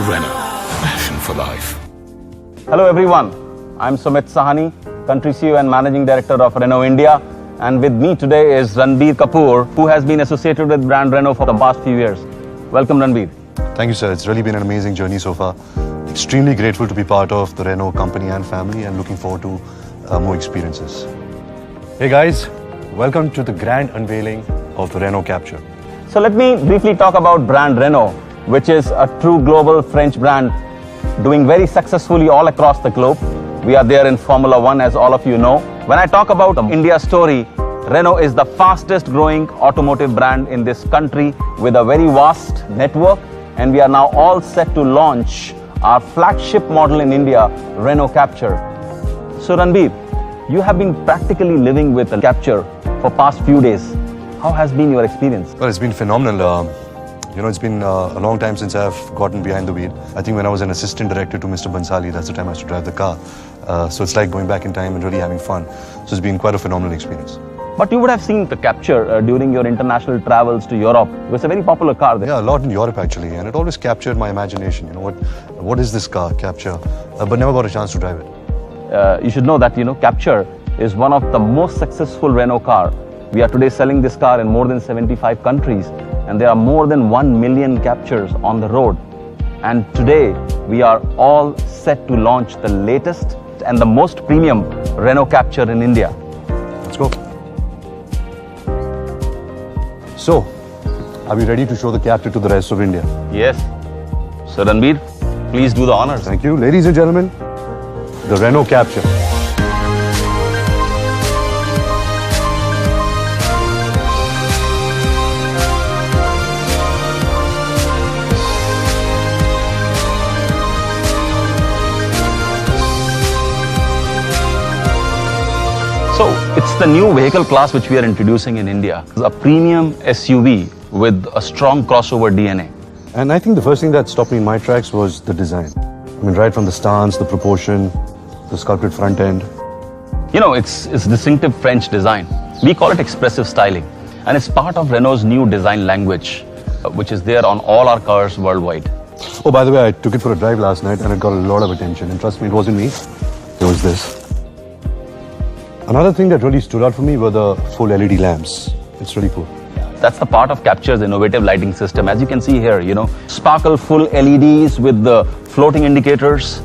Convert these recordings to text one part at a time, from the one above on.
Renault, passion for life. Hello everyone, I'm Sumit Sahani, Country CEO and Managing Director of Renault India, and with me today is Ranbir Kapoor, who has been associated with brand Renault for the past few years. Welcome Ranbir. Thank you, sir. It's really been an amazing journey so far. Extremely grateful to be part of the Renault company and family, and looking forward to more experiences. Hey guys, welcome to the grand unveiling of the Renault Capture. So let me briefly talk about brand Renault, which is a true global French brand doing very successfully all across the globe. We are there in Formula One, as all of you know. When I talk about the India story, Renault is the fastest growing automotive brand in this country with a very vast network, and we are now all set to launch our flagship model in India, Renault Capture. So Ranbir, you have been practically living with the Capture for past few days. How has been your experience? Well, it's been phenomenal. It's been a long time since I've gotten behind the wheel. I think when I was an assistant director to Mr. Bansali, that's the time I used to drive the car. So it's like going back in time and really having fun. So it's been quite a phenomenal experience. But you would have seen the Capture during your international travels to Europe. It was a very popular car there. Yeah, a lot in Europe actually, and it always captured my imagination. What is this car, Capture? But never got a chance to drive it. You should know that, Capture is one of the most successful Renault car. We are today selling this car in more than 75 countries, and there are more than 1 million Captures on the road. And today, we are all set to launch the latest and the most premium Renault Capture in India. Let's go. So, are we ready to show the Capture to the rest of India? Yes. So Ranbir, please do the honors. Thank you. Ladies and gentlemen, the Renault Capture. So it's the new vehicle class which we are introducing in India. It's a premium SUV with a strong crossover DNA. And I think the first thing that stopped me in my tracks was the design. Right from the stance, the proportion, the sculpted front end. It's distinctive French design. We call it expressive styling. And it's part of Renault's new design language, which is there on all our cars worldwide. Oh, by the way, I took it for a drive last night and it got a lot of attention. And trust me, it wasn't me. It was this. Another thing that really stood out for me were the full LED lamps. It's really cool. That's the part of Capture's innovative lighting system. As you can see here, sparkle full LEDs with the floating indicators,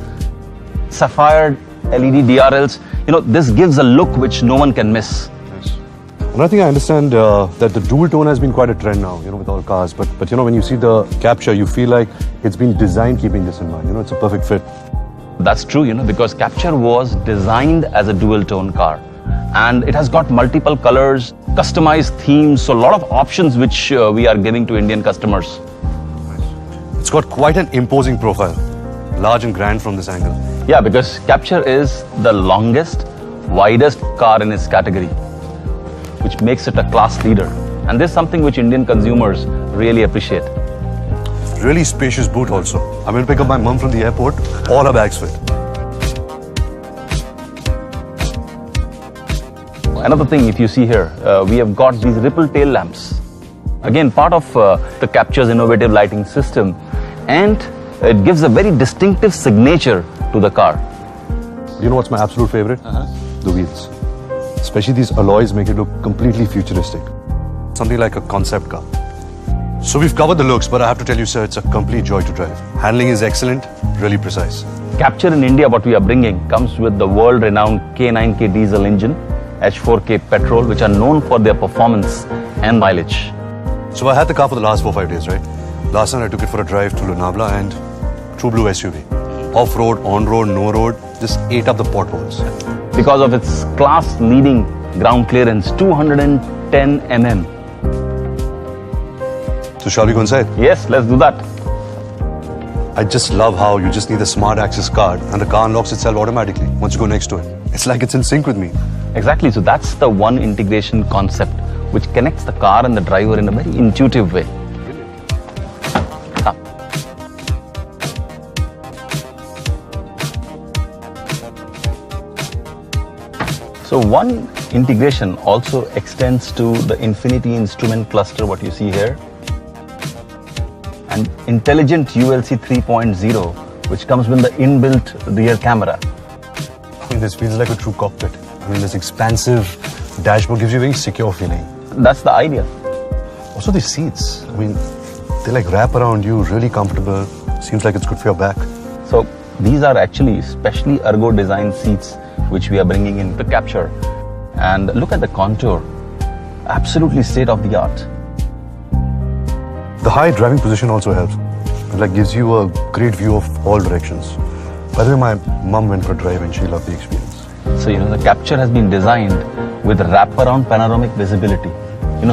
sapphire LED DRLs. This gives a look which no one can miss. Nice. Another thing I understand that the dual tone has been quite a trend now, with all cars. But when you see the Capture, you feel like it's been designed keeping this in mind. It's a perfect fit. That's true, because Capture was designed as a dual tone car. And it has got multiple colors, customized themes, so a lot of options which we are giving to Indian customers. It's got quite an imposing profile, large and grand from this angle. Yeah, because Capture is the longest, widest car in its category, which makes it a class leader. And this is something which Indian consumers really appreciate. Really spacious boot also. I'm going to pick up my mum from the airport, all her bags fit. Another thing, if you see here, we have got these ripple tail lamps. Again, part of the Capture's innovative lighting system, and it gives a very distinctive signature to the car. You know what's my absolute favorite? The wheels. Especially these alloys make it look completely futuristic. Something like a concept car. So we've covered the looks, but I have to tell you, sir, it's a complete joy to drive. Handling is excellent, really precise. Capture in India, what we are bringing, comes with the world-renowned K9K diesel engine, H4K petrol, which are known for their performance and mileage. So I had the car for the last 4-5 days, right? Last night I took it for a drive to Lonavala, and true blue SUV. Off-road, on-road, no-road, just ate up the potholes. Because of its class-leading ground clearance, 210 mm. So shall we go inside? Yes, let's do that. I just love how you just need a smart access card and the car unlocks itself automatically once you go next to it. It's like it's in sync with me. Exactly, so that's the one integration concept which connects the car and the driver in a very intuitive way. So one integration also extends to the Infinity instrument cluster, what you see here. and intelligent ULC 3.0, which comes with the inbuilt rear camera. I mean, this feels like a true cockpit. I mean, this expansive dashboard gives you a very secure feeling. That's the idea. Also, the seats. I mean, they like wrap around you, really comfortable. Seems like it's good for your back. So these are actually specially ergo designed seats which we are bringing in the Capture. And look at the contour. Absolutely state of the art. The high driving position also helps. It like gives you a great view of all directions. By the way, my mum went for a drive and she loved the experience. So, the Capture has been designed with wraparound panoramic visibility.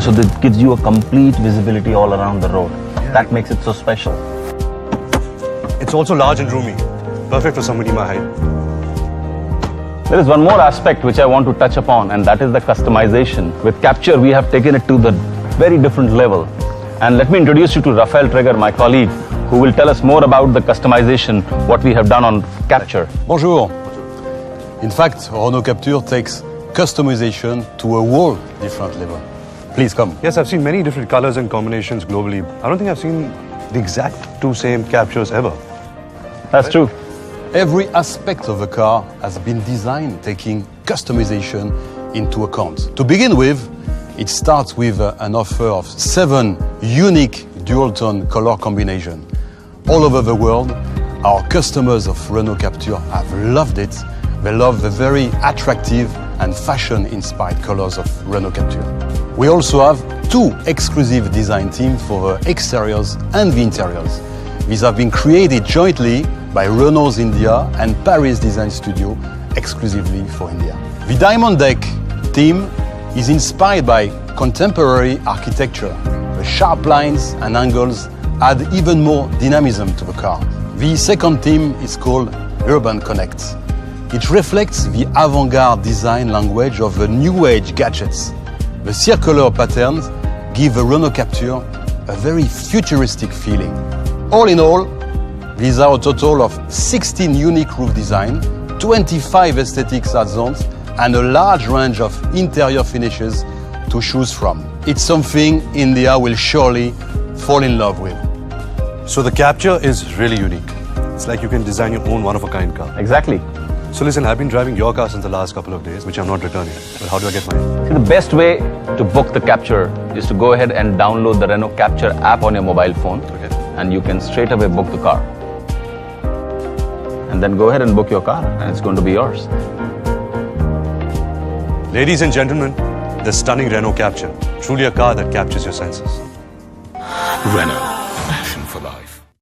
So that gives you a complete visibility all around the road. That makes it so special. It's also large and roomy. Perfect for somebody my height. There is one more aspect which I want to touch upon, and that is the customization. With Capture, we have taken it to the very different level. And let me introduce you to Rafael Treger, my colleague, who will tell us more about the customization, what we have done on Capture. Bonjour. In fact, Renault Capture takes customization to a whole different level. Please come. Yes, I've seen many different colors and combinations globally. I don't think I've seen the exact two same Captures ever. That's true. Every aspect of the car has been designed taking customization into account. To begin with, it starts with an offer of 7 unique dual-tone color combinations. All over the world, our customers of Renault Capture have loved it. They love the very attractive and fashion-inspired colors of Renault Capture. We also have 2 exclusive design teams for the exteriors and the interiors. These have been created jointly by Renault's India and Paris Design Studio exclusively for India. The Diamond Deck team is inspired by contemporary architecture. The sharp lines and angles add even more dynamism to the car. The second theme is called Urban Connect. It reflects the avant-garde design language of the new age gadgets. The circular patterns give the Renault Capture a very futuristic feeling. All in all, these are a total of 16 unique roof designs, 25 aesthetic add-ons, and a large range of interior finishes to choose from. It's something India will surely fall in love with. So the Capture is really unique. It's like you can design your own one-of-a-kind car. Exactly. So listen, I've been driving your car since the last couple of days, which I'm not returning. But how do I get mine? See, the best way to book the Capture is to go ahead and download the Renault Capture app on your mobile phone. Okay. And you can straight away book the car. And then go ahead and book your car, and it's going to be yours. Ladies and gentlemen, the stunning Renault Capture. Truly a car that captures your senses. Renault.